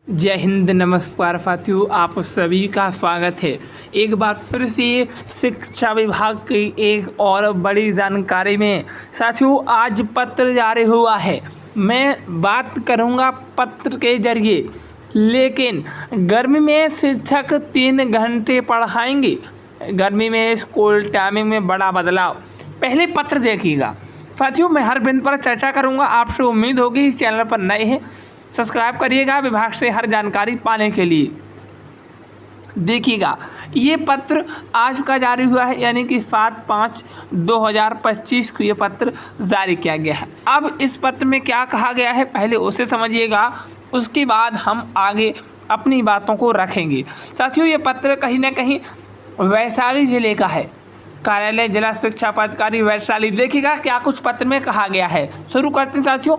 जय हिंद, नमस्कार साथियों, आप सभी का स्वागत है एक बार फिर से शिक्षा विभाग की एक और बड़ी जानकारी में। साथियों, आज पत्र जारी हुआ है। मैं बात करूंगा पत्र के जरिए, लेकिन गर्मी में शिक्षक 3 घंटे पढ़ाएंगे। गर्मी में स्कूल टाइमिंग में बड़ा बदलाव। पहले पत्र देखिएगा साथियों। मैं हर बिंदु पर चर्चा करूंगा। आपसे उम्मीद होगी इस चैनल पर नए हैं सब्सक्राइब करिएगा विभाग से हर जानकारी पाने के लिए। देखिएगा, ये पत्र आज का जारी हुआ है, यानी कि 7/5/2025 को ये पत्र जारी किया गया है। अब इस पत्र में क्या कहा गया है पहले उसे समझिएगा, उसके बाद हम आगे अपनी बातों को रखेंगे। साथियों, ये पत्र कहीं ना कहीं वैशाली जिले का है। कार्यालय जिला शिक्षा पदाधिकारी वैशाली। देखिएगा क्या कुछ पत्र में कहा गया है। शुरू करते हैं साथियों।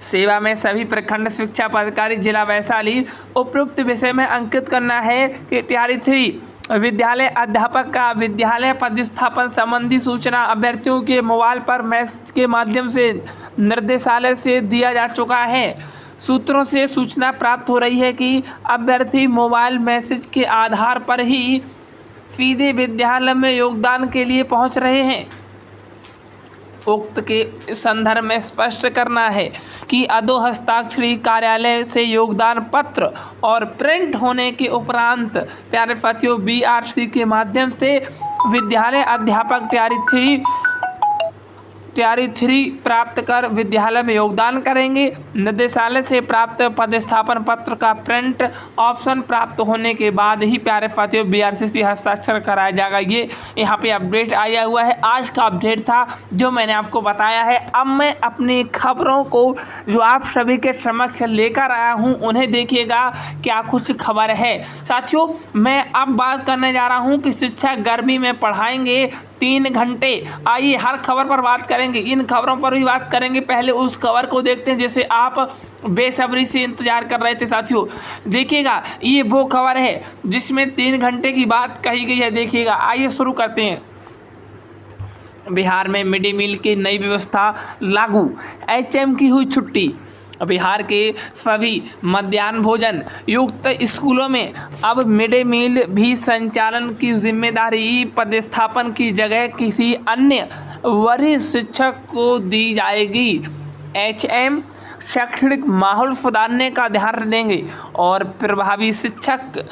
सेवा में सभी प्रखंड शिक्षा पदाधिकारी जिला वैशाली उपरोक्त विषय में अंकित करना है कि तैयारी 3 विद्यालय अध्यापक का विद्यालय पदस्थापन संबंधी सूचना अभ्यर्थियों के मोबाइल पर मैसेज के माध्यम से निर्देशालय से दिया जा चुका है। सूत्रों से सूचना प्राप्त हो रही है कि अभ्यर्थी मोबाइल मैसेज के आधार पर ही सीधे विद्यालय में योगदान के लिए पहुंच रहे हैं। उक्त के संदर्भ में स्पष्ट करना है कि अधोहस्ताक्षरी कार्यालय से योगदान पत्र और प्रिंट होने के उपरांत प्यारे साथियों BRC के माध्यम से विद्यालय अध्यापक तैयारी 3 प्राप्त कर विद्यालय में योगदान करेंगे। निर्देशालय से प्राप्त पदस्थापन पत्र का प्रिंट ऑप्शन प्राप्त होने के बाद ही प्यारे साथियों BRC से हस्ताक्षर कराया जाएगा। ये यहाँ पे अपडेट आया हुआ है। आज का अपडेट था जो मैंने आपको बताया है। अब मैं अपनी खबरों को जो आप सभी के समक्ष लेकर आया हूँ उन्हें देखिएगा क्या कुछ खबर है। साथियों, मैं अब बात करने जा रहा हूँ कि शिक्षक गर्मी में पढ़ाएंगे 3 घंटे। आइए हर खबर पर बात करेंगे, इन खबरों पर भी बात करेंगे। पहले उस खबर को देखते हैं जैसे आप बेसब्री से इंतजार कर रहे थे। साथियों देखिएगा, ये वो खबर है जिसमें 3 घंटे की बात कही गई है। देखिएगा, आइए शुरू करते हैं। बिहार में मिड डे मील की नई व्यवस्था लागू, HM की हुई छुट्टी। बिहार के सभी मध्याह्न भोजन युक्त स्कूलों में अब मिड डे मील भी संचालन की जिम्मेदारी पदस्थापन की जगह किसी अन्य वरिष्ठ शिक्षक को दी जाएगी। HM शैक्षणिक माहौल सुधारने का ध्यान देंगे और प्रभावी शिक्षक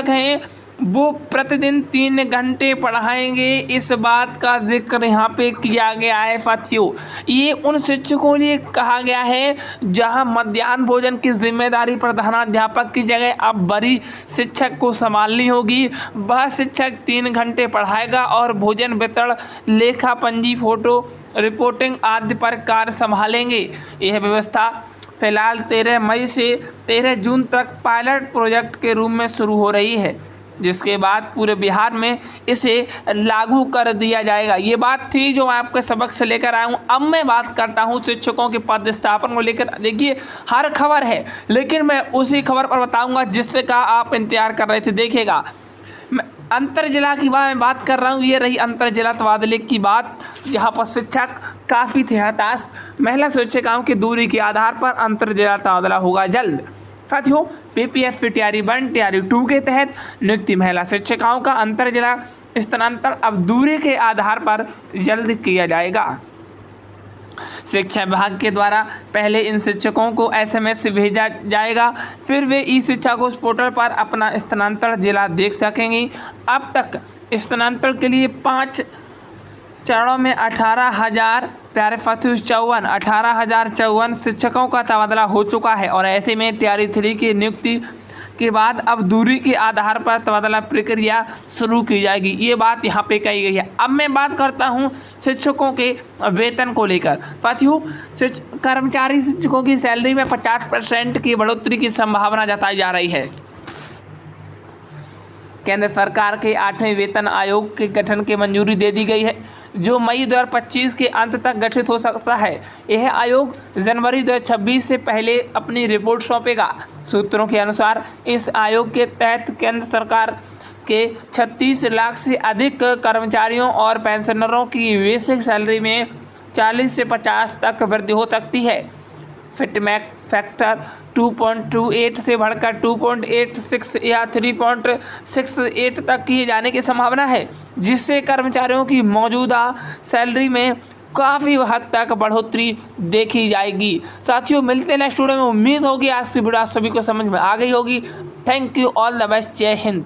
हैं वो प्रतिदिन 3 घंटे पढ़ाएंगे। इस बात का जिक्र यहाँ पे किया गया है साथियों। ये उन शिक्षकों लिए कहा गया है जहाँ मध्याह्न भोजन की जिम्मेदारी प्रधानाध्यापक की जगह अब बड़ी शिक्षक को संभालनी होगी। वह शिक्षक 3 घंटे पढ़ाएगा और भोजन वितरण, लेखा पंजी, फोटो रिपोर्टिंग आदि पर कार्य संभालेंगे। यह व्यवस्था फिलहाल 13 मई से 13 जून तक पायलट प्रोजेक्ट के रूप में शुरू हो रही है, जिसके बाद पूरे बिहार में इसे लागू कर दिया जाएगा। ये बात थी जो मैं आपके सबक से लेकर आया हूँ। अब मैं बात करता हूँ शिक्षकों के पदस्थापन को लेकर। देखिए, हर खबर है लेकिन मैं उसी खबर पर बताऊंगा जिससे का आप इंतजार कर रहे थे। देखिएगा, मैं अंतर जिला की बात कर रहा हूँ। ये रही अंतर जिला तबादले की बात, जहाँ पर शिक्षक काफ़ी थे हताश। महिला शिक्षिकाओं की दूरी के आधार पर अंतर जिला तबादला होगा जल्द। साथियों, PPSC तैयारी 1 तैयारी 2 के तहत नियुक्ति महिला शिक्षिकाओं का अंतर जिला स्थानांतरण अब दूरी के आधार पर जल्द किया जाएगा। शिक्षा विभाग के द्वारा पहले इन शिक्षकों को SMS भेजा जाएगा, फिर वे ई-शिक्षा कोश पोर्टल पर अपना स्थानांतरण जिला देख सकेंगे। अब तक स्थानांतरण के लिए 5 चरणों में 18,054 शिक्षकों का तबादला हो चुका है। और ऐसे में तैयारी 3 की नियुक्ति के बाद अब दूरी के आधार पर तबादला प्रक्रिया शुरू की जाएगी। ये बात यहाँ पे कही गई है। अब मैं बात करता हूँ शिक्षकों के वेतन को लेकर। साथियों, कर्मचारी शिक्षकों की सैलरी में 50% की बढ़ोतरी की संभावना जताई जा रही है। केंद्र सरकार के 8वें वेतन आयोग के गठन की मंजूरी दे दी गई है, जो मई 2025 के अंत तक गठित हो सकता है। यह आयोग जनवरी 2026 से पहले अपनी रिपोर्ट सौंपेगा। सूत्रों के अनुसार इस आयोग के तहत केंद्र सरकार के 36 लाख से अधिक कर्मचारियों और पेंशनरों की बेसिक सैलरी में 40 से 50 तक वृद्धि हो सकती है। फिटमैक फैक्टर 2.28 से बढ़कर 2.86 या 3.68 तक किए जाने की संभावना है, जिससे कर्मचारियों की मौजूदा सैलरी में काफ़ी हद तक बढ़ोतरी देखी जाएगी। साथियों, मिलते हैं नेक्स्ट वीडियो में। उम्मीद होगी आज की वीडियो आप सभी को समझ में आ गई होगी। Thank you, all the best, जय हिंद।